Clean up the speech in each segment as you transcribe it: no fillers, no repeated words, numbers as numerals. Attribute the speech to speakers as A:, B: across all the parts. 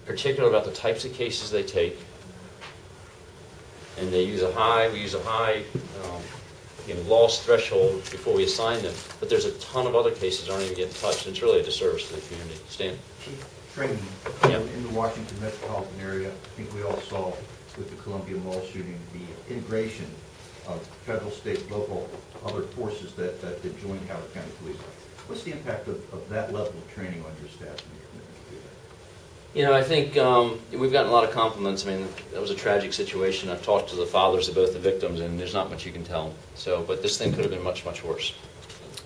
A: particular about the types of cases they take, and they use a high, we use a high loss threshold before we assign them, but there's a ton of other cases that aren't even getting touched, and it's really a disservice to the community. Stan?
B: Training
A: Yeah.
B: in the Washington metropolitan area, I think we all saw with the Columbia Mall shooting, the integration of federal, state, local, other forces that joined Howard County Police. What's the impact of that level of training on your staff and your commitment to do that?
A: You know, I think we've gotten a lot of compliments. I mean, that was a tragic situation. I've talked to the fathers of both the victims, and there's not much you can tell them. So, but this thing could have been much, much worse.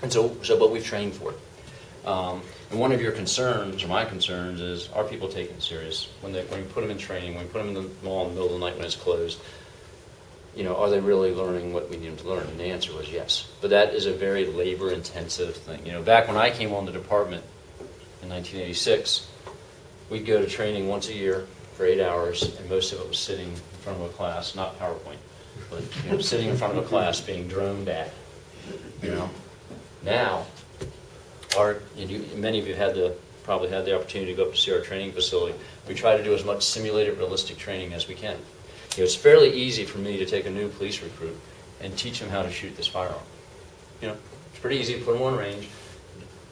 A: And but we've trained for it. And one of your concerns, or my concerns, is are people taking it serious? When you put them in training, when you put them in the mall in the middle of the night when it's closed, are they really learning what we need them to learn? And the answer was yes. But that is a very labor-intensive thing. Back when I came on the department in 1986, we'd go to training once a year for 8 hours, and most of it was sitting in front of a class, not PowerPoint, but sitting in front of a class being droned at. Now, many of you probably had the opportunity to go up to see our training facility. We try to do as much simulated, realistic training as we can. It's fairly easy for me to take a new police recruit and teach them how to shoot this firearm. It's pretty easy to put them on range,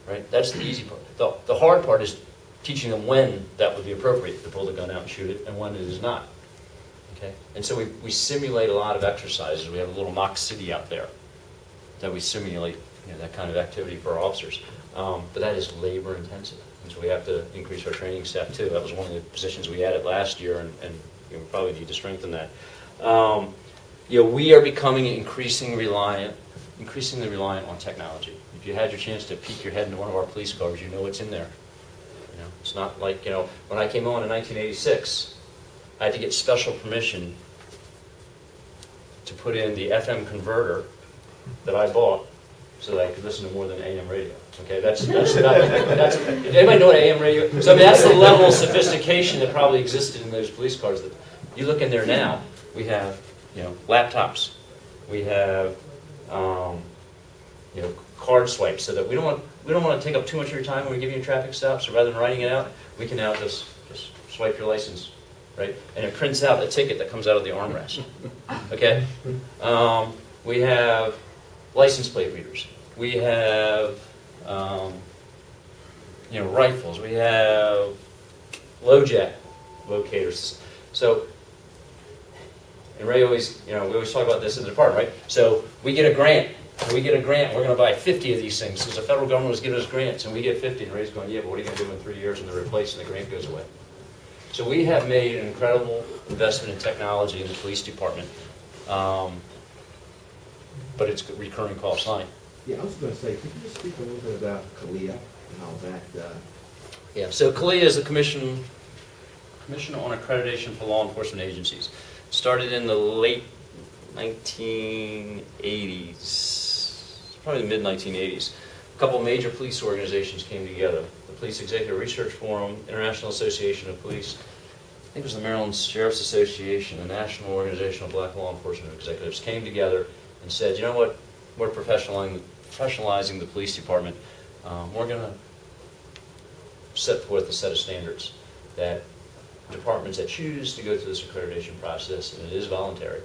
A: right? That's the easy part. The hard part is teaching them when that would be appropriate to pull the gun out and shoot it, and when it is not. Okay? And so we simulate a lot of exercises. We have a little mock city out there that we simulate that kind of activity for our officers. But that is labor intensive. And so we have to increase our training staff too. That was one of the positions we added last year, and we probably need to strengthen that. We are becoming increasingly reliant on technology. If you had your chance to peek your head into one of our police cars, you know what's in there. It's not like, when I came on in 1986, I had to get special permission to put in the FM converter that I bought so that I could listen to more than AM radio. Okay, that's anybody know what AM radio is? So that's the level of sophistication that probably existed in those police cars. That you look in there now, we have laptops, we have card swipes, so that we don't want to take up too much of your time when we give you a traffic stop. So rather than writing it out, we can now just swipe your license, right? And it prints out a ticket that comes out of the armrest. Okay, we have license plate readers. We have rifles. We have LoJack locators. So, and Ray always, we always talk about this in the department, right? So we get a grant. We're going to buy 50 of these things because the federal government was giving us grants, and we get 50, and Ray's going, yeah, but what are you going to do in 3 years when they're replaced and the grant goes away? So we have made an incredible investment in technology in the police department, but it's a recurring cost line.
C: Yeah, I was going to say, could you just speak a little bit about CALEA and how that...
A: Yeah, so CALEA is the Commission on Accreditation for Law Enforcement Agencies. Started in the late 1980s, probably the mid-1980s. A couple major police organizations came together. The Police Executive Research Forum, International Association of Police, I think it was the Maryland Sheriff's Association, the National Organization of Black Law Enforcement Executives, came together and said, you know what, we're professionalizing the police department. We're going to set forth a set of standards that departments that choose to go through this accreditation process, and it is voluntary,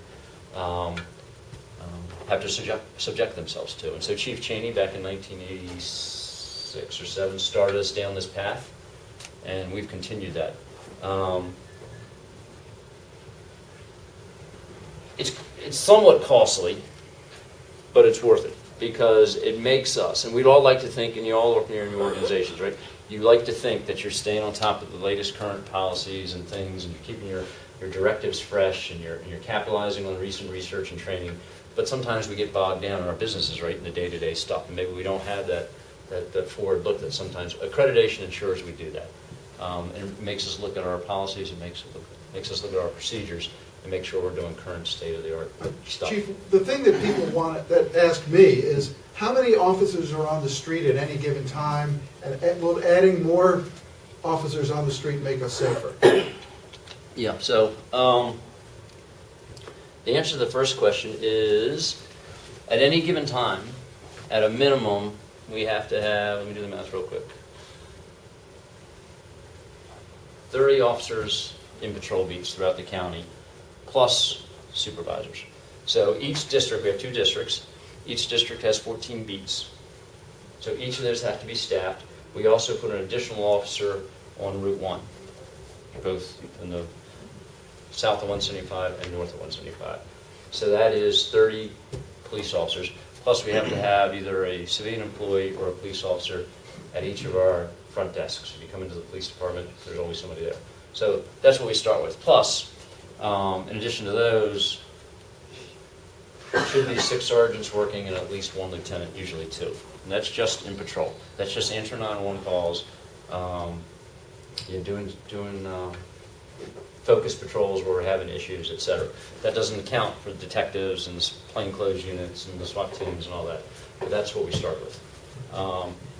A: have to subject themselves to. And so Chief Cheney, back in 1986 or 7, started us down this path, and we've continued that. It's somewhat costly, but it's worth it because it makes us, and we'd all like to think, and you all work in your organizations, right? You like to think that you're staying on top of the latest current policies and things, and you're keeping your directives fresh, and you're capitalizing on recent research and training. But sometimes we get bogged down in our businesses, right, in the day-to-day stuff, and maybe we don't have that forward look that sometimes accreditation ensures we do that. And it makes us look at our policies, it makes us look at our procedures, and make sure we're doing current state-of-the-art stuff.
D: Chief, the thing that people that ask me is how many officers are on the street at any given time, and will adding more officers on the street make us safer?
A: Yeah, so the answer to the first question is, at any given time, at a minimum, we have to have, let me do the math real quick, 30 officers in patrol beats throughout the county, plus supervisors. So each district, we have 2 districts, each district has 14 beats. So each of those have to be staffed. We also put an additional officer on Route 1, both in the south of 175 and north of 175. So that is 30 police officers. Plus we have to have either a civilian employee or a police officer at each of our front desks. If you come into the police department, there's always somebody there. So that's what we start with. Plus, in addition to those, should be 6 sergeants working and at least 1 lieutenant, usually 2. And that's just in patrol. That's just answering 911 calls, doing focus patrols where we're having issues, etc. That doesn't account for the detectives and the plainclothes units and the SWAT teams and all that. But that's what we start with.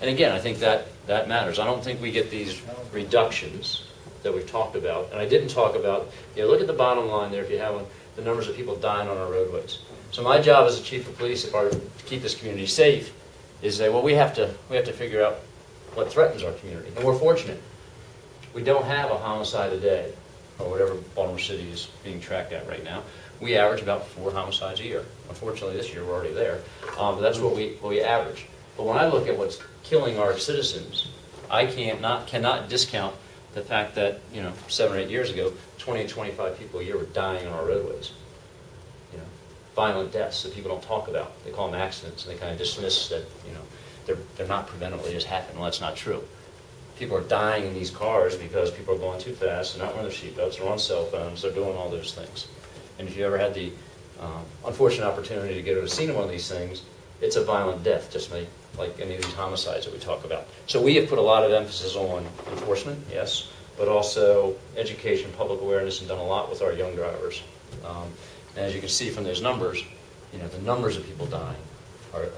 A: And again, I think that matters. I don't think we get these reductions that we've talked about. And I didn't talk about, look at the bottom line there if you have one, the numbers of people dying on our roadways. So my job as a chief of police, if I to keep this community safe, is say, well, we have to figure out what threatens our community. And we're fortunate. We don't have a homicide a day, or whatever Baltimore City is being tracked at right now. We average about 4 homicides a year. Unfortunately, this year we're already there. But that's what we average. But when I look at what's killing our citizens, I cannot discount the fact that 7 or 8 years ago, 20 and 25 people a year were dying on our roadways. Violent deaths that people don't talk about. They call them accidents, and they kind of dismiss that they're not preventable. They just happen. Well, that's not true. People are dying in these cars because people are going too fast. They're not wearing their seatbelts. They're on cell phones. They're doing all those things. And if you ever had the unfortunate opportunity to go to a scene of one of these things, it's a violent death, just like any of these homicides that we talk about. So we have put a lot of emphasis on enforcement, yes, but also education, public awareness, and done a lot with our young drivers. And as you can see from those numbers, the numbers of people dying are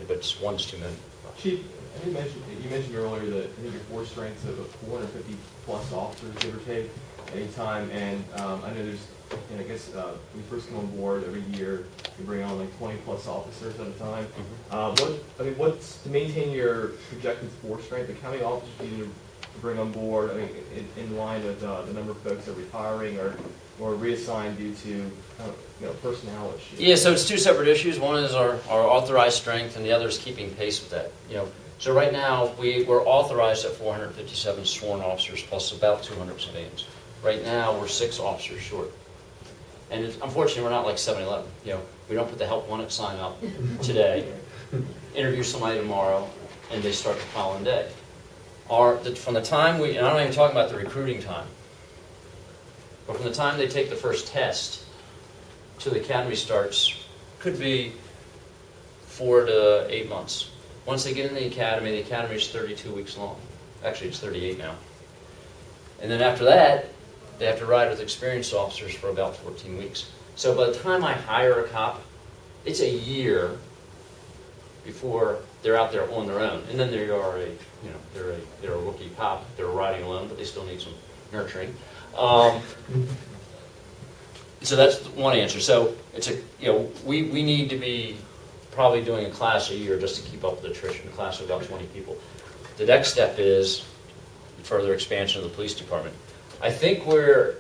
A: but it's 1's too many.
E: Chief, you mentioned earlier that I think your force strength's of 450 plus officers, give or take, at any time. And I know there's, I guess when you first come on board every year, you bring on like 20 plus officers at a time. What's to maintain your projected force strength? Like how many officers do you bring on board? In line with the number of folks that are retiring or reassigned due to personnel issues?
A: Yeah, so it's 2 separate issues. One is our authorized strength, and the other is keeping pace with that. So right now we're authorized at 457 sworn officers plus about 200 civilians. Right now we're 6 officers short, and unfortunately we're not like 7-Eleven. We don't put the help wanted sign up today, interview somebody tomorrow, and they start the following day. From the time and I'm not even talking about the recruiting time. But from the time they take the first test to the academy starts, could be 4 to 8 months. Once they get in the academy is 32 weeks long. Actually, it's 38 now. And then after that, they have to ride with experienced officers for about 14 weeks. So by the time I hire a cop, it's a year before they're out there on their own. And then they are they're a rookie cop. They're riding alone, but they still need some nurturing. So that's one answer. So it's we need to be probably doing a class a year just to keep up with attrition. A class of about 20 people. The next step is further expansion of the police department. I think we're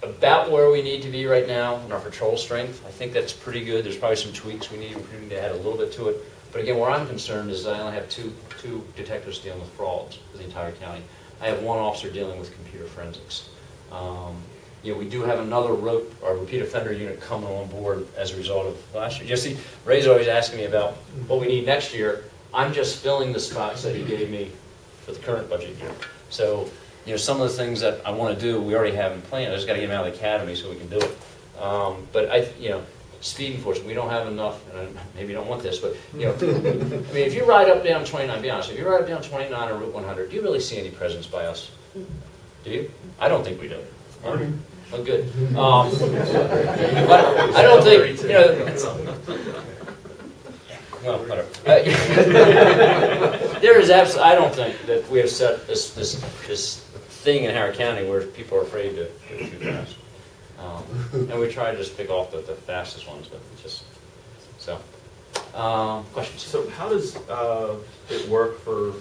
A: about where we need to be right now in our patrol strength. I think that's pretty good. There's probably some tweaks we need to add a little bit to it. But again, where I'm concerned is that I only have two detectives dealing with frauds for the entire county. I have 1 officer dealing with computer forensics. We do have another repeat offender unit coming on board as a result of last year. You see, Ray's always asking me about what we need next year. I'm just filling the spots that he gave me for the current budget year. So, some of the things that I want to do, we already have in plan. I just got to get them out of the academy so we can do it. But speed enforcement, we don't have enough, and maybe you don't want this, but, if you ride up down 29, be honest, if you ride up down 29 or Route 100, do you really see any presence by us? Do you? I don't think we do. Oh, good. But I don't think, well, whatever. There is absolutely, I don't think that we have set this thing in Howard County where people are afraid to go too fast. And we try to just pick off the fastest ones, but it's just, so. Questions?
F: So how does it work for,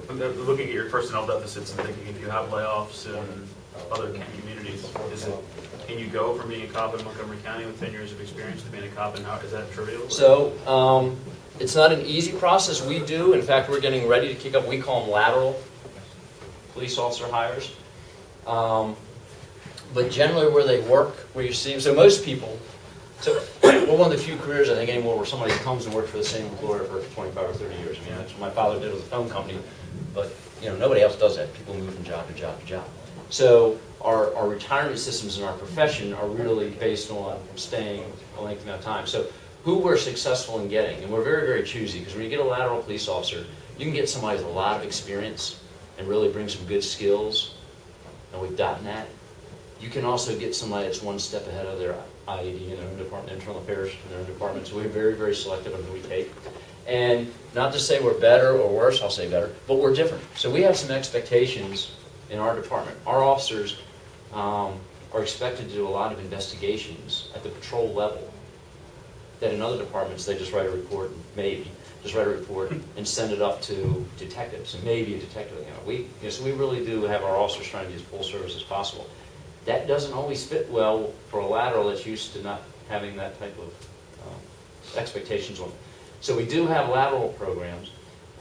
F: looking at your personnel deficits and thinking if you have layoffs and other communities. Can you go from being a cop in Montgomery County with 10 years of experience to being a cop in Howard? Is that trivial?
A: So it's not an easy process. We do, in fact, we're getting ready to kick up, we call them lateral police officer hires. But generally where they work, where you see, so most people, so we're one of the few careers I think anymore where somebody comes and works for the same employer for 25 or 30 years. I mean, that's what my father did with a phone company, but nobody else does that. People move from job to job to job. So our retirement systems in our profession are really based on staying a length amount of time. So who we're successful in getting, and we're very, very choosy, because when you get a lateral police officer, you can get somebody with a lot of experience and really bring some good skills, and we've gotten that. You can also get somebody that's one step ahead of their IED in their own department, internal affairs in their own department. So we're very, very selective on who we take. And not to say we're better or worse, I'll say better, but we're different. So we have some expectations in our department. Our officers are expected to do a lot of investigations at the patrol level that in other departments they just write a report, maybe just write a report and send it up to detectives, and maybe a detective. So we really do have our officers trying to use full service as possible. That doesn't always fit well for a lateral that's used to not having that type of expectations on it. So we do have lateral programs,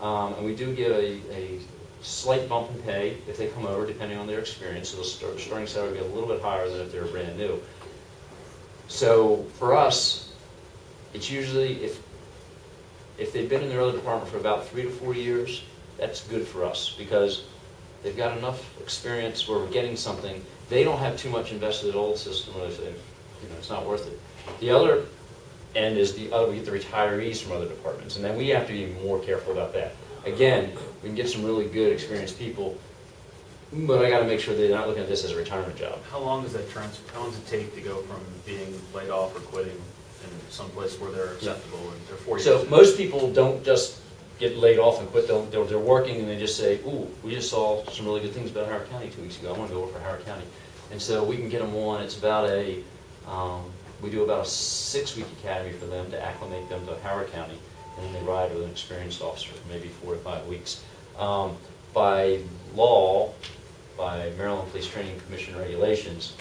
A: and we do give a slight bump in pay if they come over, depending on their experience. So the starting salary will be a little bit higher than if they're brand new. So for us, it's usually, if they've been in their other department for about 3 to 4 years, that's good for us, because they've got enough experience where we're getting something. They don't have too much invested in the old system where they say, it's not worth it. The other end is we get the retirees from other departments, and then we have to be more careful about that. Again, we can get some really good, experienced people, but I got to make sure they're not looking at this as a retirement job.
F: How long does that transfer? How long does it take to go from being laid off or quitting in some place where they're acceptable and they're 4 years?
A: So most people don't just get laid off and quit. They're working and they just say, "Ooh, we just saw some really good things about Howard County 2 weeks ago. I want to go work for Howard County." And so we can get them on. It's about we do about a 6-week academy for them to acclimate them to Howard County, and then they ride with an experienced officer for maybe 4 to 5 weeks. By law, by Maryland Police Training Commission regulations,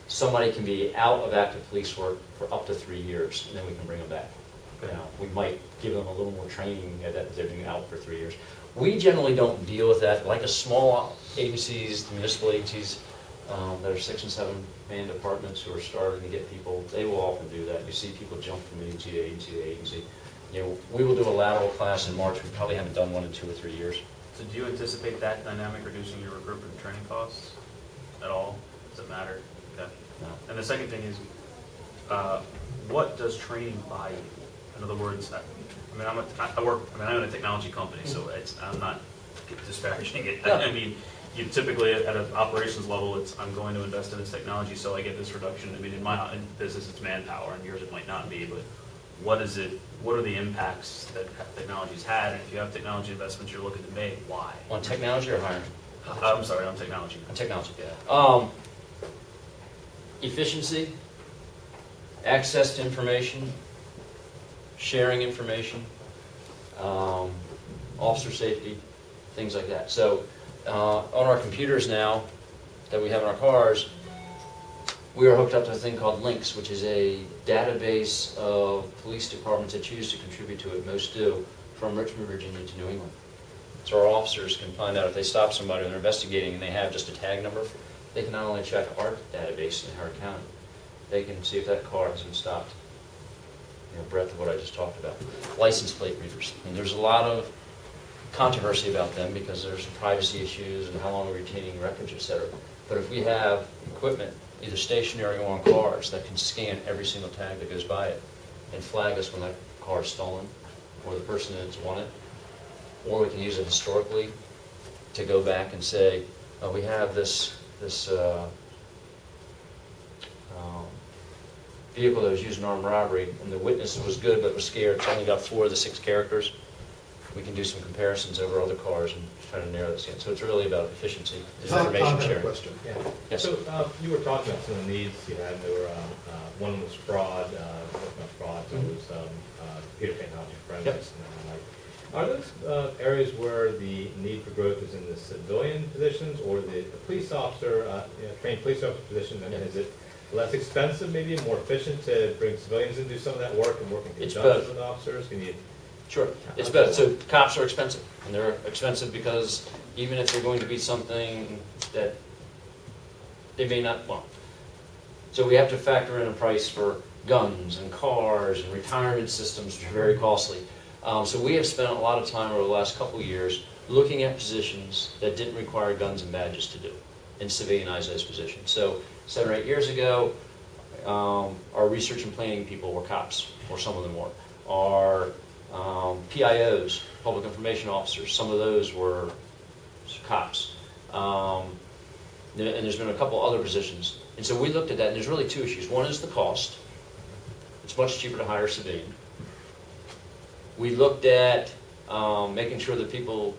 A: somebody can be out of active police work for up to 3 years, and then we can bring them back. Now, we might give them a little more training at that, if they've been out for 3 years. We generally don't deal with that. Like a small agencies, the municipal agencies that are 6 and 7 man departments who are starting to get people, they will often do that. You see people jump from agency to agency to agency. We will do a lateral class in March. We probably haven't done one in 2 or 3 years.
F: So do you anticipate that dynamic reducing your recruitment and training costs at all? Does it matter? Okay.
A: No.
F: And the second thing is, what does training buy you? In other words, I'm in a technology company, so I'm not disparaging it. I mean, you typically at an operations level, I'm going to invest in this technology, so I get this reduction. I mean, in my business, it's manpower, and yours it might not be, but what is it? What are the impacts that technology's had? And if you have technology investments you're looking to make, why?
A: On technology or hiring?
F: I'm sorry, on technology.
A: On technology. Yeah. Efficiency, access to information, sharing information, officer safety, things like that. So on our computers now that we have in our cars, we are hooked up to a thing called Links, which is a database of police departments that choose to contribute to it. Most do, from Richmond, Virginia to New England. So our officers can find out if they stop somebody and they're investigating and they have just a tag number, they can not only check our database in Howard County, they can see if that car has been stopped. Breadth of what I just talked about. License plate readers. And there's a lot of controversy about them because there's privacy issues and how long we're retaining records, etc. But if we have equipment, either stationary or on cars, that can scan every single tag that goes by it and flag us when that car is stolen or the person that's won it, or we can use it historically to go back and say, we have this vehicle that was used in armed robbery, and the witness was good but was scared. It's only got 4 of the 6 characters. We can do some comparisons over other cars and try to narrow this in. So it's really about efficiency, information sharing.
D: Question.
G: Yeah.
A: Yes.
G: So you were talking about some of the needs you had. There were one was fraud, not fraud, but it was computer technology forensics.
A: Yep.
G: And then Are those areas where the need for growth is in the civilian positions or the police officer, trained police officer position? I mean, is it less expensive, maybe more efficient to bring civilians in to do some of that work and work in
A: It's
G: conjunction
A: both.
G: with officers? Can you?
A: Sure, it's better. So cops are expensive, and they're expensive because even if they're going to be something that they may not want. So we have to factor in a price for guns and cars and retirement systems, which are very costly. So we have spent a lot of time over the last couple of years looking at positions that didn't require guns and badges to do, and civilianize those positions. So 7 or 8 years ago, our research and planning people were cops, or some of them were. Our PIOs, public information officers, some of those were cops. And there's been a couple other positions. And so we looked at that, and there's really two issues. One is the cost. It's much cheaper to hire a civilian. We looked at making sure that people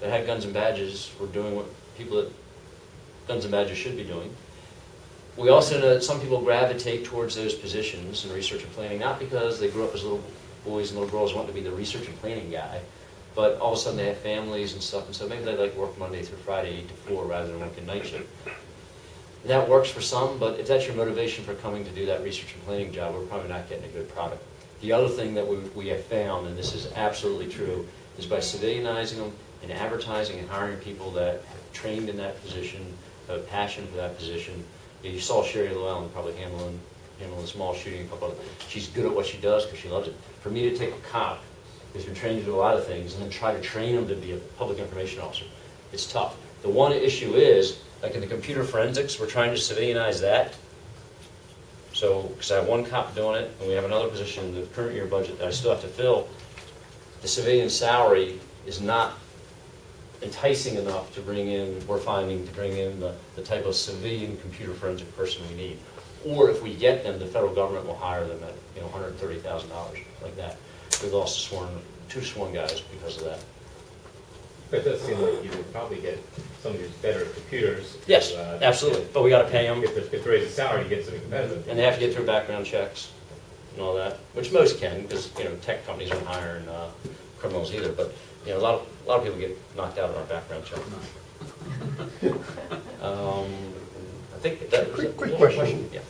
A: that had guns and badges were doing what people that guns and badges should be doing. We also know that some people gravitate towards those positions in research and planning, not because they grew up as little boys and little girls wanting to be the research and planning guy, but all of a sudden they have families and stuff, and so maybe they like to work Monday through Friday, 8 to 4, rather than working night shift. That works for some, but if that's your motivation for coming to do that research and planning job, we're probably not getting a good product. The other thing that we have found, and this is absolutely true, is by civilianizing them and advertising and hiring people that have trained in that position, have a passion for that position. You saw Sherry Llewellyn probably handling the small shooting, a couple of, she's good at what she does because she loves it. For me to take a cop who's been trained to do a lot of things and then try to train him to be a public information officer, it's tough. The one issue is, like in the computer forensics, we're trying to civilianize that. So, because I have one cop doing it, and we have another position in the current year budget that I still have to fill, the civilian salary is not enticing enough to bring in, we're finding, to bring in the type of civilian computer forensic person we need. Or if we get them, the federal government will hire them at $130,000, like that. We've lost two sworn guys because of that.
G: But it does seem like you would probably get somebody who's better at computers.
A: Yes, absolutely. But we got to pay them,
G: If to raise the salary, you get something competitive.
A: and they have to get through background checks and all that, which most can, because tech companies aren't hiring criminals either. But a lot of people get knocked out on our background check. I think that was
H: Quick
A: a
H: question.
A: Yeah.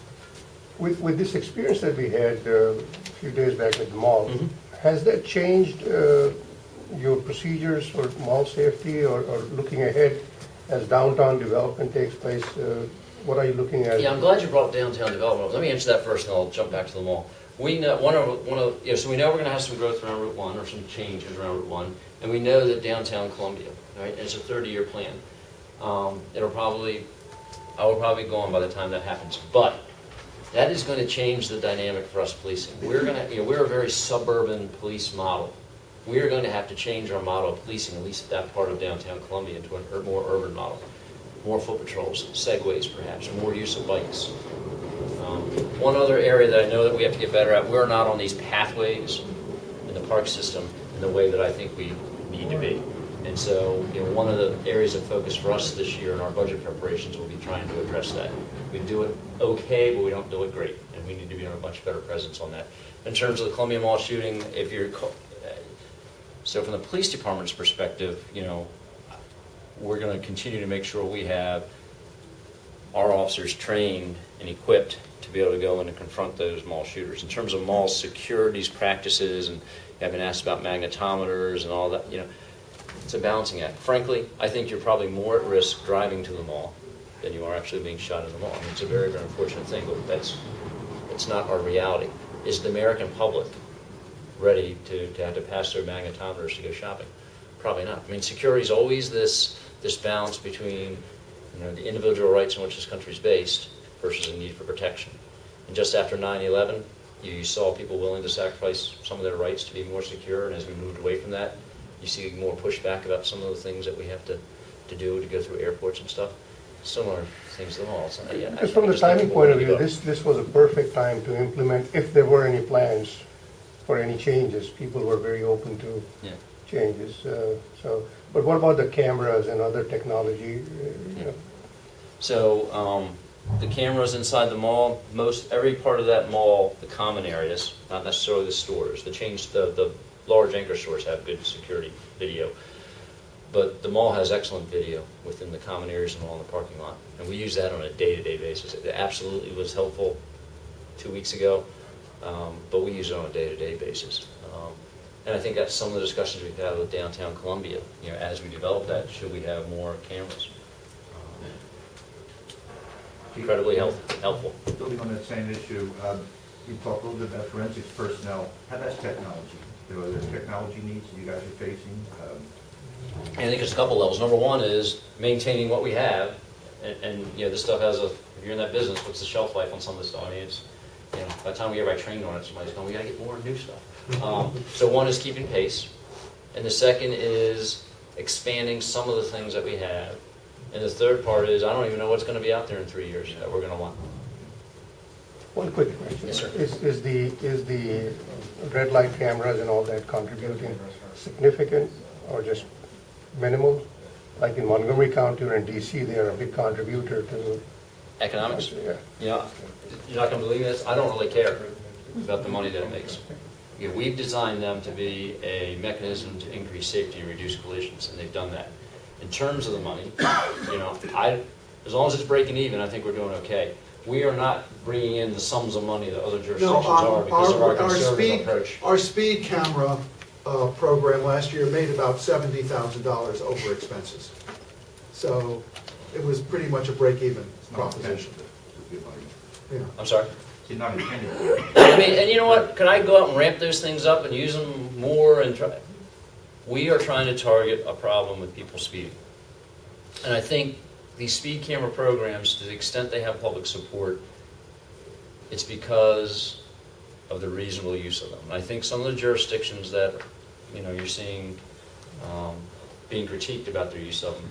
H: With this experience that we had a few days back at the mall,
A: Mhm.
H: has that changed your procedures for mall safety or looking ahead as downtown development takes place? What are you looking at?
A: Yeah, I'm glad you brought downtown development. Let me answer that first, and I'll jump back to the mall. We know so we know we're going to have some growth around Route 1 or some changes around Route 1, and we know that downtown Columbia, right? It's a 30-year plan. I will probably go on by the time that happens, but that is going to change the dynamic for us policing. We're a very suburban police model. We are going to have to change our model of policing, at least at that part of downtown Columbia, into a more urban model. More foot patrols, segways perhaps, or more use of bikes. One other area that I know that we have to get better at, we're not on these pathways in the park system in the way that I think we need to be. And so, one of the areas of focus for us this year in our budget preparations will be trying to address that. We do it okay, but we don't do it great, and we need to be on a much better presence on that. In terms of the Columbia Mall shooting, so from the police department's perspective, we're going to continue to make sure we have our officers trained and equipped to be able to go in and confront those mall shooters. In terms of mall securities practices, and I've been asked about magnetometers and all that, it's a balancing act. Frankly, I think you're probably more at risk driving to the mall than you are actually being shot in the mall. I mean, it's a very, very unfortunate thing, but it's not our reality. Is the American public ready to have to pass their magnetometers to go shopping? Probably not. I mean, security is always this balance between the individual rights on which this country is based versus a need for protection. And just after 9/11, you saw people willing to sacrifice some of their rights to be more secure, and as we moved away from that, you see more pushback about some of the things that we have to do to go through airports and stuff. Similar things to the malls.
H: Just from the timing point of view, this was a perfect time to implement, if there were any plans for any changes. People were very open to changes. But what about the cameras and other technology?
A: So the cameras inside the mall, every part of that mall, the common areas, not necessarily the stores, the large anchor stores have good security video. But the mall has excellent video within the common areas and all in the parking lot. And we use that on a day-to-day basis. It absolutely was helpful 2 weeks ago, but we use it on a day-to-day basis. And I think that's some of the discussions we've had with downtown Columbia. You know, as we develop that, should we have more cameras? Incredibly helpful.
B: Building on that same issue, you talked a little bit about forensics personnel. How about technology? Are there technology needs that you guys are facing?
A: I think there's a couple levels. Number one is maintaining what we have, and you know, this stuff has a, if you're in that business, what's the shelf life on some of this stuff? I mean, it's, you know, by the time we get trained on it, somebody's going, we gotta get more new stuff. So one is keeping pace, and the second is expanding some of the things that we have, and the third part is, I don't even know what's gonna be out there in 3 years that we're gonna want.
H: One quick question.
A: Yes, sir.
H: Is the red light cameras and all that contributing significant or just minimal? Like in Montgomery County or in DC, they are a big contributor to
A: Economics?
H: Yeah.
A: You know, you're not gonna believe this, I don't really care about the money that it makes. You know, we've designed them to be a mechanism to increase safety and reduce collisions, and they've done that. In terms of the money, you know, as long as it's breaking even, I think we're doing okay. We are not bringing in the sums of money that other jurisdictions are because of our conservative approach.
D: Our speed camera program last year made about $70,000 over expenses. So it was pretty much a break-even
B: It's not
D: proposition.
B: intended to be money.
D: Yeah.
A: I'm sorry?
B: It's not intended.
A: I mean, and you know what? Could I go out and ramp those things up and use them more and try? We are trying to target a problem with people speeding. And I think these speed camera programs, to the extent they have public support, it's because of the reasonable use of them. And I think some of the jurisdictions that, you know, you're seeing being critiqued about their use of them,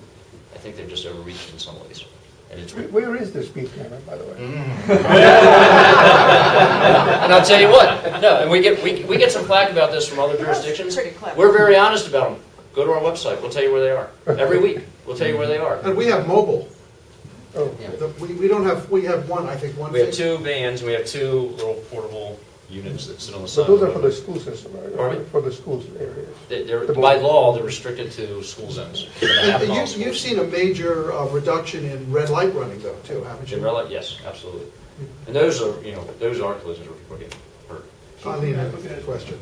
A: I think they've just overreached in some ways. And it's
H: Where is the speed camera, by the way?
A: And I'll tell you what, no, and we get some flack about this from other jurisdictions.
I: Pretty clever.
A: We're very honest about them. Go to our website, we'll tell you where they are. Every week, we'll tell you where they are.
D: And we have mobile.
H: Oh,
A: Yeah.
D: We don't have, we have one, I think, one.
A: We have 2 vans, and we have 2 little portable units that sit on the
H: so
A: side.
H: those
A: of
H: are for the school system, right?
A: Pardon me?
H: For the schools areas.
A: By law, they're restricted to school zones.
D: You've seen a major reduction in red light running though, too, haven't you?
A: Yes, absolutely. And those are, you know, those aren't collisions where people are getting hurt.
D: Eileen, question.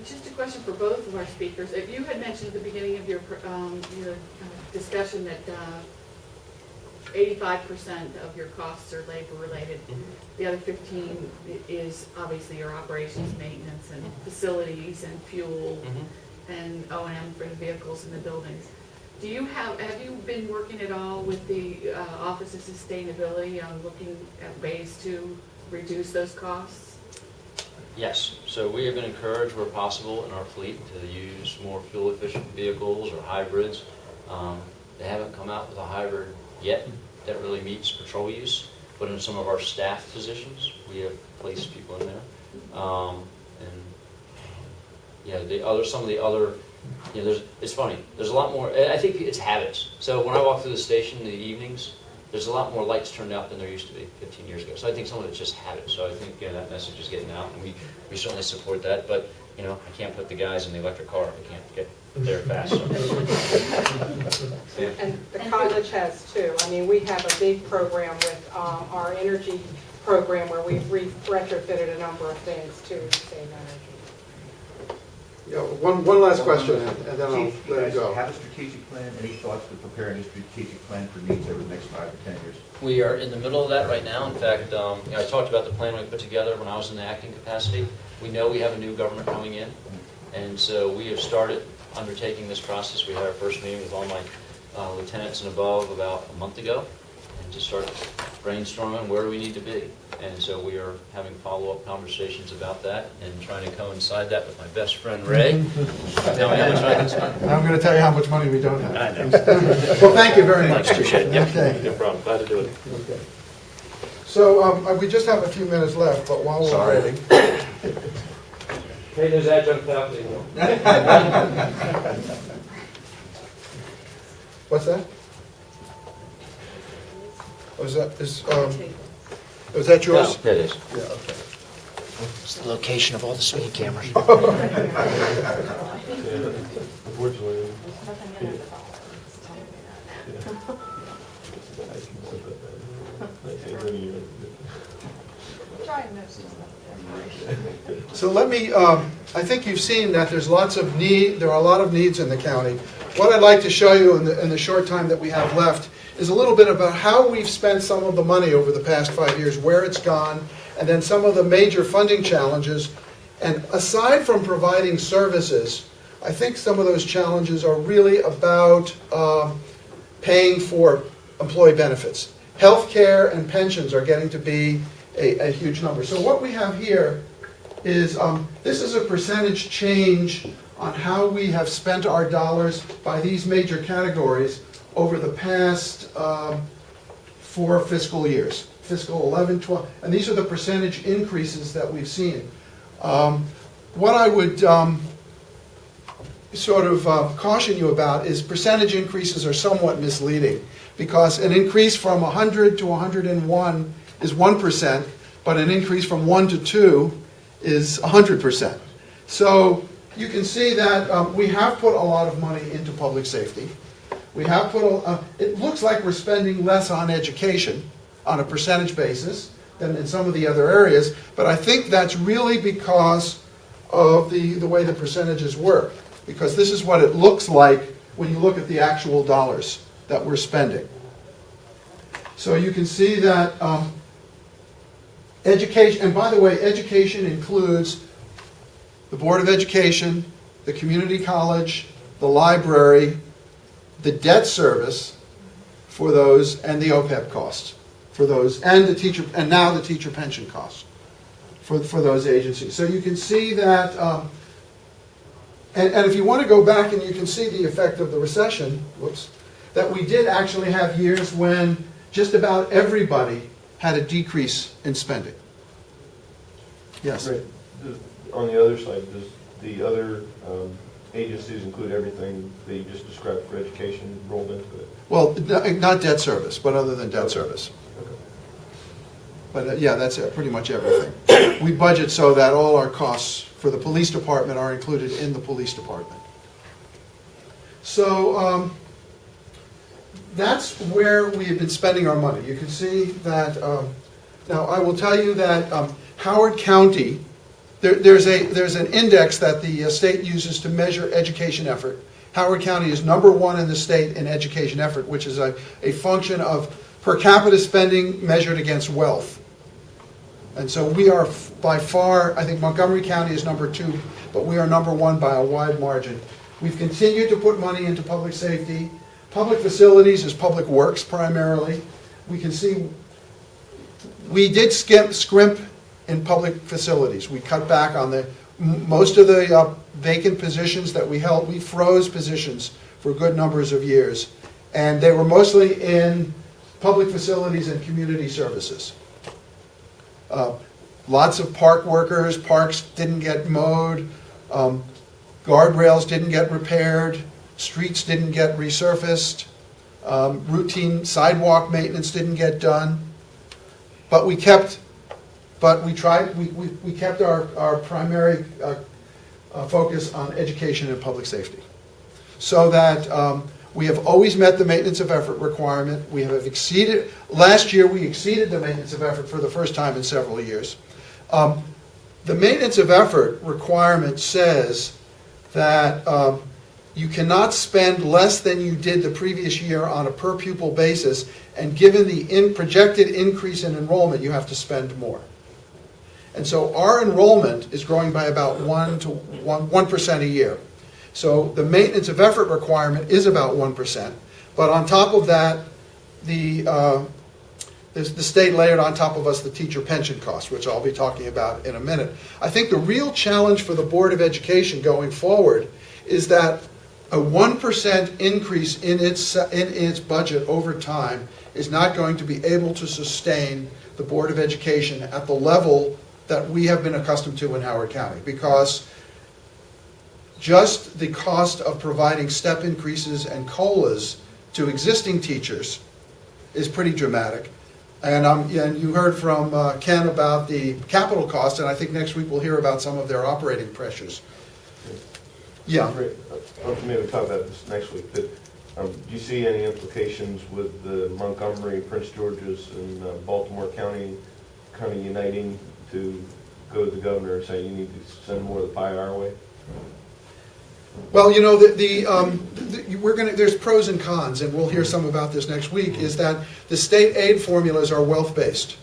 I: Just a question for both of our speakers. If you had mentioned at the beginning of your discussion that 85% of your costs are labor related. The other 15 is obviously your operations, maintenance, and facilities, and fuel, and O&M for the vehicles and the buildings. Do you have you been working at all with the Office of Sustainability on looking at ways to reduce those costs?
A: Yes, so we have been encouraged where possible in our fleet to use more fuel-efficient vehicles or hybrids. They haven't come out with a hybrid yet that really meets patrol use, but in some of our staff positions, we have placed people in there. And yeah, some of the other, you know, it's funny. There's a lot more. I think it's habits. So when I walk through the station in the evenings, there's a lot more lights turned out than there used to be 15 years ago. So I think some of it's just habit. So I think that message is getting out, and we certainly support that. But you know, I can't put the guys in the electric car. I can't get there fast. So. Yeah.
J: And the college has too. I mean, we have a big program with our energy program where we've retrofitted a number of things to save energy.
D: Yeah, one last question, and then I'll
B: Chief, you
D: let it
B: guys
D: go.
B: have a strategic plan? Any thoughts to preparing a strategic plan for needs over the next 5 to 10 years?
A: We are in the middle of that right now. In fact, you know, I talked about the plan we put together when I was in the acting capacity. We know we have a new government coming in, and so we have started undertaking this process. We had our first meeting with all my lieutenants and above about a month ago, and to start brainstorming where do we need to be. And so we are having follow-up conversations about that and trying to coincide that with my best friend Ray. Tell me how much I can spend.
D: I'm going to tell you how much money we don't have.
A: I know.
D: Well, thank you very much.
A: Appreciate it. Yep.
D: Okay.
A: No problem. Glad to do it.
D: Okay. So we just have a few minutes left, but while we're waiting.
A: Hey, there's adjunct faculty.
D: What's that? Was that yours?
A: That is.
D: Yeah, okay.
K: It's the location of all the speed cameras.
G: Unfortunately.
D: So let me, I think you've seen that there are a lot of needs in the county. What I'd like to show you in the short time that we have left is a little bit about how we've spent some of the money over the past 5 years, where it's gone, and then some of the major funding challenges. And aside from providing services, I think some of those challenges are really about paying for employee benefits. Healthcare and pensions are getting to be a huge number. So what we have here is, this is a percentage change on how we have spent our dollars by these major categories over the past 4 fiscal years, fiscal 11, 12, and these are the percentage increases that we've seen. What I would caution you about is percentage increases are somewhat misleading, because an increase from 100 to 101 is 1%, but an increase from 1 to 2 is 100%. So you can see that we have put a lot of money into public safety. We have put, it looks like we're spending less on education on a percentage basis than in some of the other areas, but I think that's really because of the way the percentages work, because this is what it looks like when you look at the actual dollars that we're spending. So you can see that education, and by the way, education includes the Board of Education, the community college, the library, the debt service for those, and the OPEB costs for those, and the teacher, and now the teacher pension costs for those agencies. So you can see that, and if you want to go back and you can see the effect of the recession, that we did actually have years when just about everybody had a decrease in spending. Yes?
L: Right. On the other side, does the other agencies include everything that you just described for education rolled into it?
D: Well, not debt service, but other than debt service.
L: Okay.
D: But yeah, that's pretty much everything. We budget so that all our costs for the police department are included in the police department. So that's where we have been spending our money. You can see that, now I will tell you that Howard County, there's an index that the state uses to measure education effort. Howard County is #1 in the state in education effort, which is a function of per capita spending measured against wealth. And so we are by far, I think Montgomery County is #2, but we are #1 by a wide margin. We've continued to put money into public safety. Public facilities is public works primarily. We can see we did scrimp in public facilities. We cut back on most of the vacant positions that we held. We froze positions for good numbers of years, and they were mostly in public facilities and community services. Lots of park workers, parks didn't get mowed, guardrails didn't get repaired, streets didn't get resurfaced, routine sidewalk maintenance didn't get done, but we kept our primary focus on education and public safety, so that we have always met the maintenance of effort requirement. We have exceeded, last year we exceeded the maintenance of effort for the first time in several years. The maintenance of effort requirement says that you cannot spend less than you did the previous year on a per pupil basis, and given the projected increase in enrollment, you have to spend more. And so our enrollment is growing by about 1% a year. So the maintenance of effort requirement is about 1%. But on top of that, the state layered on top of us the teacher pension costs, which I'll be talking about in a minute. I think the real challenge for the Board of Education going forward is that a 1% increase in its budget over time is not going to be able to sustain the Board of Education at the level that we have been accustomed to in Howard County, because just the cost of providing step increases and COLAs to existing teachers is pretty dramatic. And you heard from Ken about the capital cost, and I think next week we'll hear about some of their operating pressures. Yeah.
L: Maybe we'll talk about this next week, but do you see any implications with the Montgomery, Prince George's, and Baltimore County kind of uniting to go to the governor and say you need to send more of the pie our way?
D: Well, you know, there's pros and cons, and we'll hear some about this next week, is that the state aid formulas are wealth-based.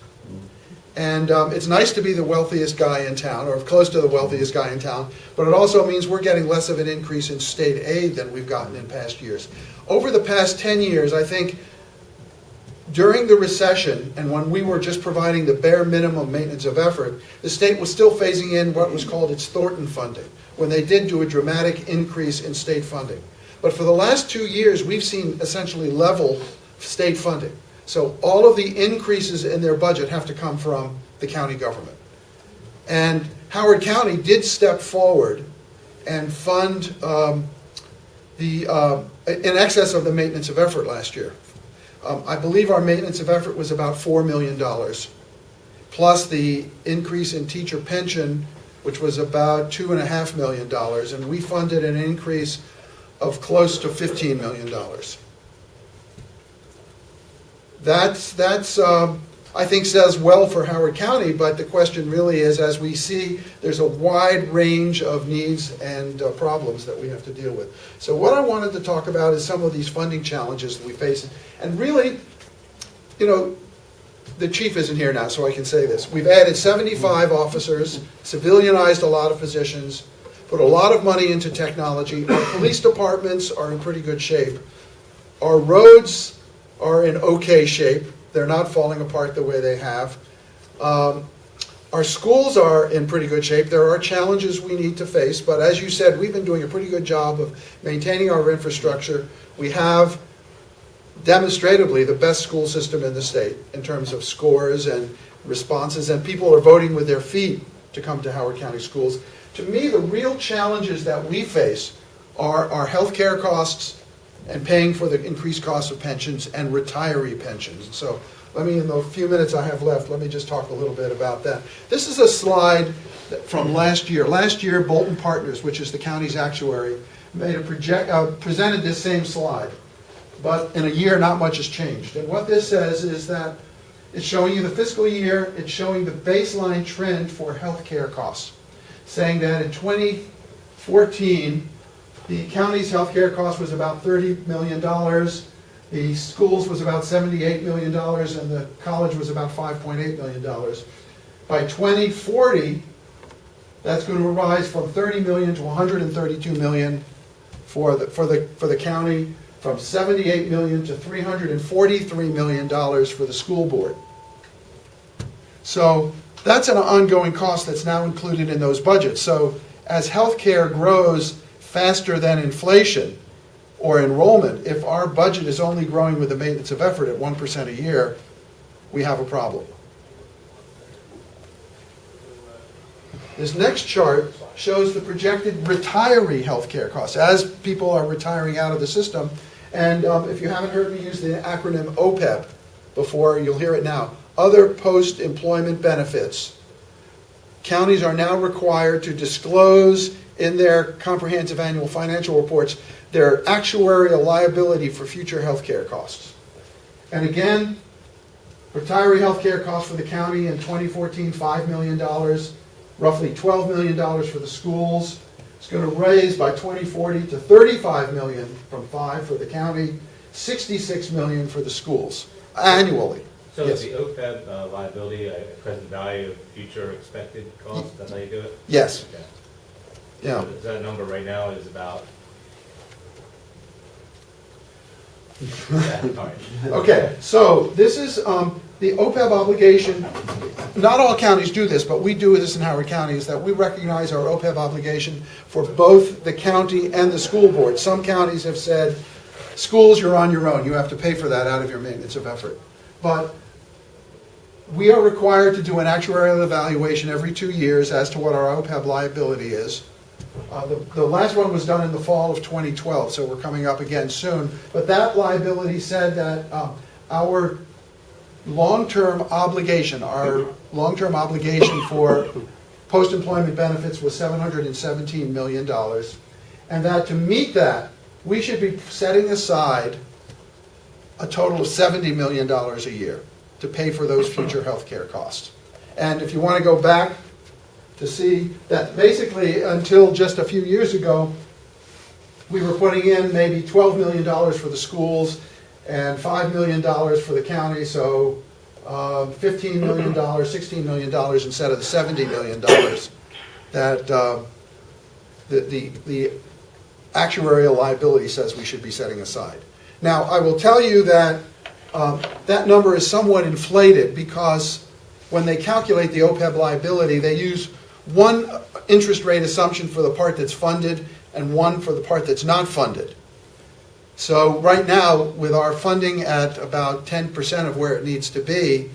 D: And it's nice to be the wealthiest guy in town, or close to the wealthiest guy in town, but it also means we're getting less of an increase in state aid than we've gotten in past years. Over the past 10 years, I think, during the recession, and when we were just providing the bare minimum maintenance of effort, the state was still phasing in what was called its Thornton funding, when they did do a dramatic increase in state funding. But for the last 2 years, we've seen essentially level state funding. So all of the increases in their budget have to come from the county government. And Howard County did step forward and fund in excess of the maintenance of effort last year. I believe our maintenance of effort was about $4 million, plus the increase in teacher pension, which was about $2.5 million, and we funded an increase of close to $15 million. That's I think says well for Howard County, but the question really is, as we see, there's a wide range of needs and problems that we have to deal with. So what I wanted to talk about is some of these funding challenges that we face. And really, you know, the chief isn't here now, so I can say this. We've added 75 officers, civilianized a lot of positions, put a lot of money into technology. Our police departments are in pretty good shape. Our roads are in okay shape. They're not falling apart the way they have. Our schools are in pretty good shape. There are challenges we need to face, but as you said, we've been doing a pretty good job of maintaining our infrastructure. We have demonstratively the best school system in the state in terms of scores and responses, and people are voting with their feet to come to Howard County schools. To me, the real challenges that we face are our health care costs and paying for the increased cost of pensions and retiree pensions. So let me, in the few minutes I have left, let me just talk a little bit about that. This is a slide from last year. Last year, Bolton Partners, which is the county's actuary, made presented this same slide. But in a year, not much has changed. And what this says is that it's showing you the fiscal year, it's showing the baseline trend for health care costs, saying that in 2014, the county's health care cost was about $30 million, the schools was about $78 million, and the college was about $5.8 million. By 2040, that's going to rise from $30 million to $132 million for the county, from $78 million to $343 million for the school board. So that's an ongoing cost that's now included in those budgets. So as health care grows faster than inflation or enrollment, if our budget is only growing with the maintenance of effort at 1% a year, we have a problem. This next chart shows the projected retiree health care costs as people are retiring out of the system. And if you haven't heard me use the acronym OPEB before, you'll hear it now. Other post-employment benefits. Counties are now required to disclose in their comprehensive annual financial reports their actuarial liability for future health care costs. And again, retiree health care costs for the county in 2014, $5 million, roughly $12 million for the schools. It's going to raise by 2040 to $35 million from 5 for the county, $66 million for the schools annually.
G: So
D: Yes.
G: is the OPEB liability a present value of future expected costs? That's how you do it?
D: Yes.
G: Okay.
D: Yeah.
G: So that number right now is about? Yeah, all right.
D: Okay, so this is the OPEB obligation. Not all counties do this, but we do this in Howard County, is that we recognize our OPEB obligation for both the county and the school board. Some counties have said, schools, you're on your own. You have to pay for that out of your maintenance of effort. But we are required to do an actuarial evaluation every 2 years as to what our OPEB liability is. The last one was done in the fall of 2012, so we're coming up again soon. But that liability said that our long-term obligation, our long-term obligation for post-employment benefits was $717 million, and that to meet that, we should be setting aside a total of $70 million a year to pay for those future health care costs. And if you want to go back to see that basically until just a few years ago, we were putting in maybe $12 million for the schools and $5 million for the county, so $15 million, $16 million instead of the $70 million that the actuarial liability says we should be setting aside. Now, I will tell you that that number is somewhat inflated because when they calculate the OPEB liability, they use one interest rate assumption for the part that's funded and one for the part that's not funded. So right now, with our funding at about 10% of where it needs to be,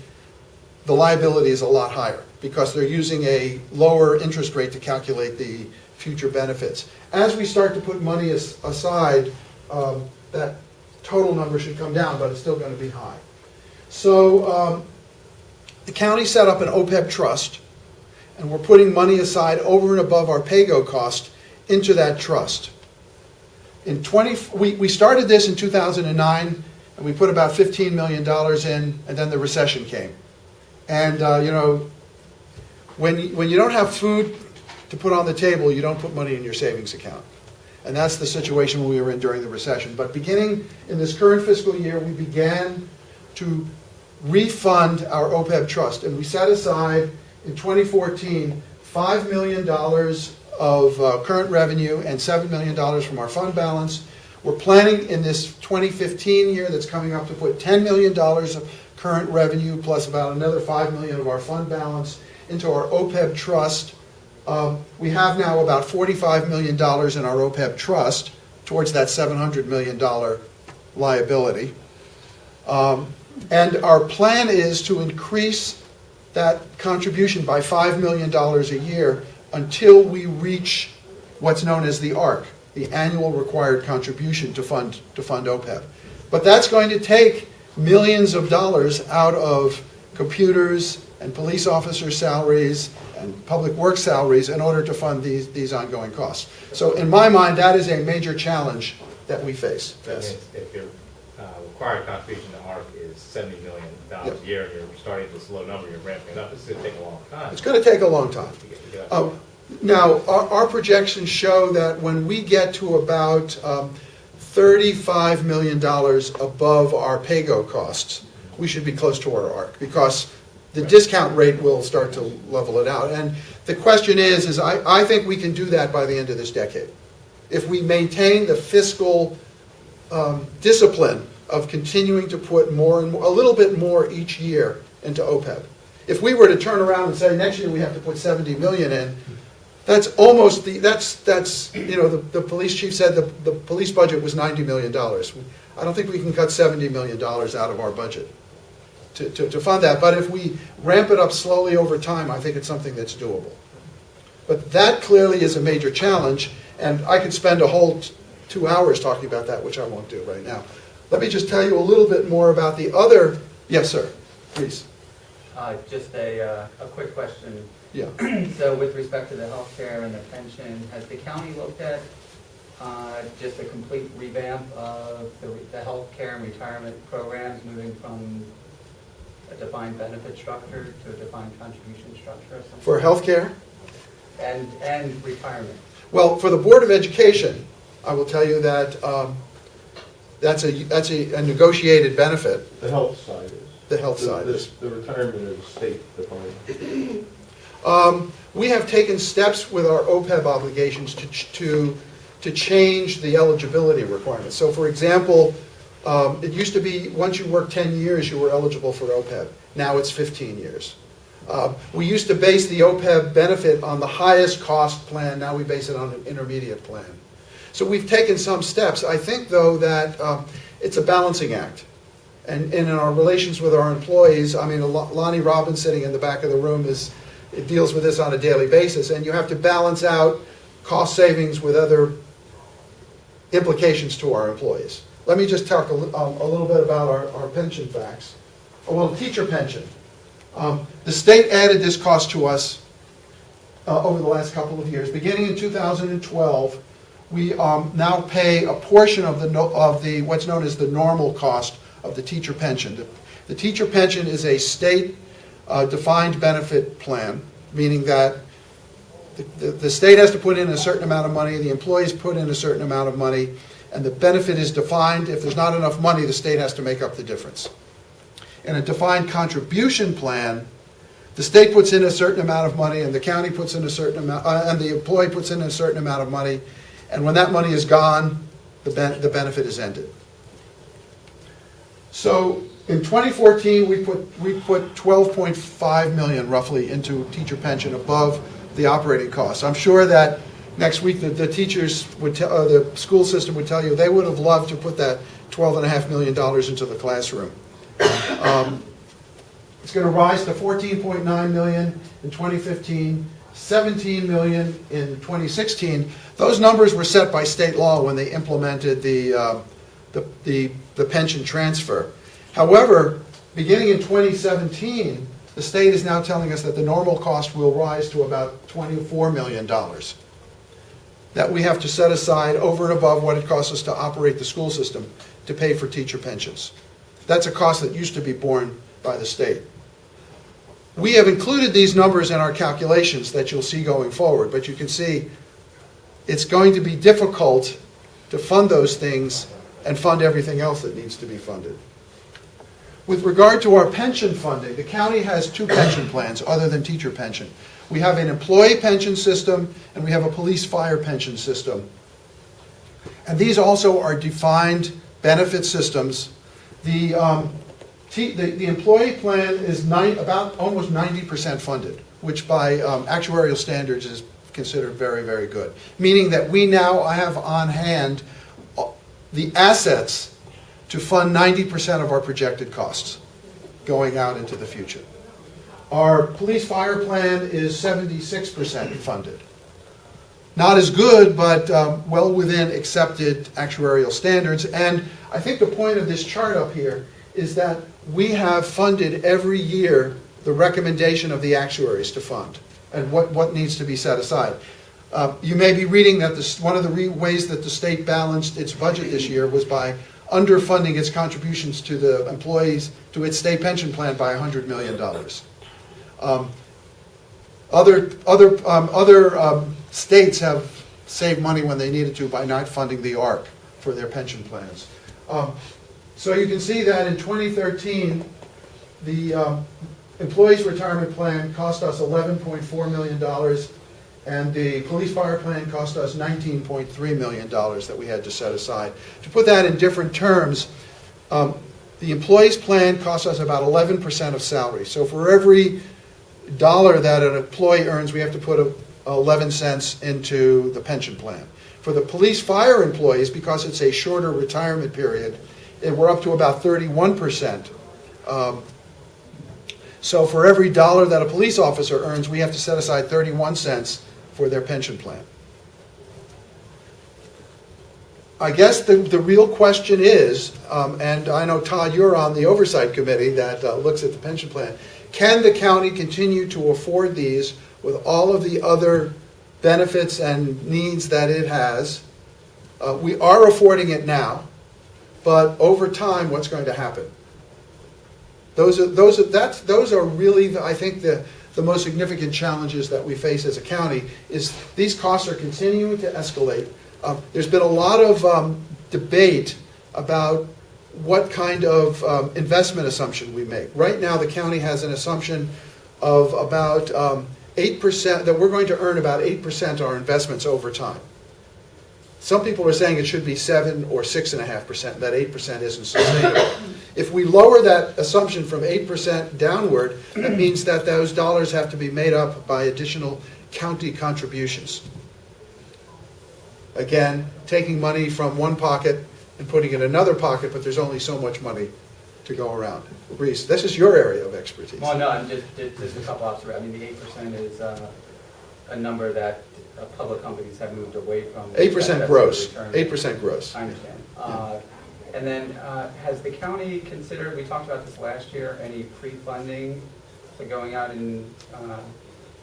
D: the liability is a lot higher because they're using a lower interest rate to calculate the future benefits. As we start to put money aside, that total number should come down, but it's still going to be high. So the county set up an OPEB trust, and we're putting money aside over and above our PAYGO cost into that trust. We started this in 2009, and we put about $15 million in, and then the recession came. And when you don't have food to put on the table, you don't put money in your savings account. And that's the situation we were in during the recession. But beginning in this current fiscal year, we began to refund our OPEB trust, and we set aside in 2014 $5 million of current revenue and $7 million from our fund balance. We're planning in this 2015 year that's coming up to put $10 million of current revenue plus about another $5 million of our fund balance into our OPEB trust. We have now about $45 million in our OPEB trust towards that $700 million liability. And our plan is to increase that contribution by $5 million a year until we reach what's known as the ARC, the annual required contribution to fund OPEB. But that's going to take millions of dollars out of computers and police officer salaries and public works salaries in order to fund these ongoing costs. So in my mind, that is a major challenge that we face. Yes.
G: If your required contribution to ARC is $70 million a year, and you're starting at this low number, you're ramping it up, it's going to take a long time.
D: It's going to take a long time. Now, our projections show that when we get to about $35 million above our PAYGO costs, we should be close to our ARC because the discount rate will start to level it out. And the question is I think we can do that by the end of this decade. If we maintain the fiscal discipline of continuing to put more and more, a little bit more each year into OPEB. If we were to turn around and say next year we have to put $70 million in, that's almost the police chief said the police budget was $90 million. I don't think we can cut $70 million out of our budget to fund that. But if we ramp it up slowly over time, I think it's something that's doable. But that clearly is a major challenge, and I could spend a whole 2 hours talking about that, which I won't do right now. Let me just tell you a little bit more about the other. Yes, sir. Please.
M: Just a quick question.
D: Yeah.
M: So with respect to the health care and the pension, has the county looked at just a complete revamp of the health care and retirement programs, moving from a defined benefit structure to a defined contribution structure or something?
D: For health care?
M: And retirement.
D: Well, for the Board of Education, I will tell you that that's a negotiated benefit.
L: The health side is.
D: The health side is.
L: The retirement is state defined.
D: We have taken steps with our OPEB obligations to change the eligibility requirements. So, for example, it used to be once you worked 10 years, you were eligible for OPEB. Now it's 15 years. We used to base the OPEB benefit on the highest cost plan. Now we base it on an intermediate plan. So we've taken some steps. I think, though, that it's a balancing act. And in our relations with our employees, I mean, Lonnie Robbins sitting in the back of the room deals with this on a daily basis. And you have to balance out cost savings with other implications to our employees. Let me just talk a little bit about our pension facts. well, the teacher pension. The state added this cost to us over the last couple of years. Beginning in 2012, we now pay a portion of the what's known as the normal cost of the teacher pension. The teacher pension is a state defined benefit plan, meaning that the state has to put in a certain amount of money, the employees put in a certain amount of money, and the benefit is defined. If there's not enough money, the state has to make up the difference. In a defined contribution plan, the state puts in a certain amount of money, and the county puts in a certain amount, and the employee puts in a certain amount of money, and when that money is gone, the benefit is ended. So in 2014, we put 12.5 million roughly into teacher pension above the operating costs. I'm sure that next week the teachers would tell, the school system would tell you they would have loved to put that $12.5 million into the classroom. It's going to rise to 14.9 million in 2015, 17 million in 2016. Those numbers were set by state law when they implemented the pension transfer. However, beginning in 2017, the state is now telling us that the normal cost will rise to about $24 million that we have to set aside over and above what it costs us to operate the school system to pay for teacher pensions. That's a cost that used to be borne by the state. We have included these numbers in our calculations that you'll see going forward, but you can see it's going to be difficult to fund those things and fund everything else that needs to be funded. With regard to our pension funding, the county has two pension plans other than teacher pension. We have an employee pension system and we have a police fire pension system. And these also are defined benefit systems. The employee plan is about almost 90% funded, which by actuarial standards is considered very, very good. Meaning that we now have on hand the assets to fund 90% of our projected costs going out into the future. Our police fire plan is 76% funded. Not as good, but well within accepted actuarial standards. And I think the point of this chart up here is that we have funded every year the recommendation of the actuaries to fund and what needs to be set aside. You may be reading that one of the ways that the state balanced its budget this year was by underfunding its contributions to the employees, to its state pension plan by $100 million. Other states have saved money when they needed to by not funding the ARC for their pension plans. So you can see that in 2013, the employees' retirement plan cost us $11.4 million, and the police fire plan cost us $19.3 million that we had to set aside. To put that in different terms, the employees' plan costs us about 11% of salary. So for every dollar that an employee earns, we have to put 11 cents into the pension plan. For the police fire employees, because it's a shorter retirement period, we're up to about 31%. So for every dollar that a police officer earns, we have to set aside 31 cents for their pension plan. I guess the real question is, and I know, Todd, you're on the oversight committee that looks at the pension plan, can the county continue to afford these with all of the other benefits and needs that it has? We are affording it now, but over time, what's going to happen? Those are really, I think, the most significant challenges that we face as a county. Is these costs are continuing to escalate. There's been a lot of debate about what kind of investment assumption we make. Right now, the county has an assumption of about 8%, that we're going to earn about 8% our investments over time. Some people are saying it should be 7 or 6.5%, that 8% isn't sustainable. If we lower that assumption from 8% downward, that means that those dollars have to be made up by additional county contributions. Again, taking money from one pocket and putting it in another pocket, but there's only so much money to go around. Reese, this is your area of expertise.
M: Well, no, I'm just a couple observations. I mean, the 8% is a number that public companies have moved away from.
D: 8% gross. 8% gross.
M: I understand. And then, has the county considered, we talked about this last year, any pre-funding for going out and,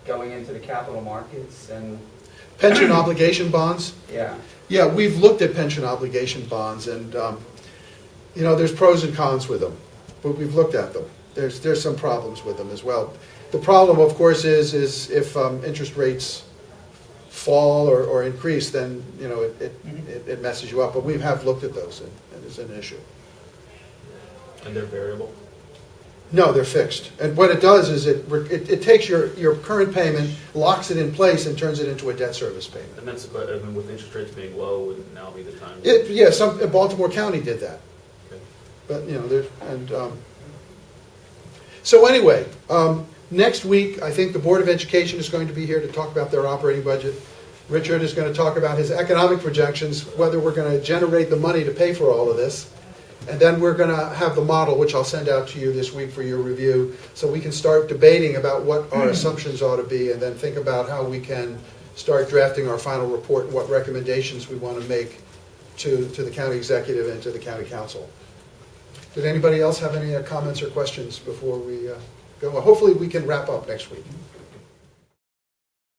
M: going into the capital markets and,
D: Pension obligation bonds?
M: yeah.
D: Yeah, we've looked at pension obligation bonds, and, you know, there's pros and cons with them, but we've looked at them. There's some problems with them as well. The problem, of course, is if interest rates fall or increase, then, you know, it messes you up. But we have looked at those, and it's an issue.
F: And they're variable?
D: No, they're fixed. And what it does is it takes your current payment, locks it in place, and turns it into a debt service payment.
F: And that's, I mean, with interest rates being low, would now be the time?
D: Yeah, Baltimore County did that.
F: Okay.
D: But, you know, so anyway, next week, I think the Board of Education is going to be here to talk about their operating budget. Richard is going to talk about his economic projections, whether we're going to generate the money to pay for all of this. And then we're going to have the model, which I'll send out to you this week for your review, so we can start debating about what our assumptions ought to be, and then think about how we can start drafting our final report and what recommendations we want to make to the county executive and to the county council. Did anybody else have any comments or questions before we go? Well, hopefully we can wrap up next week.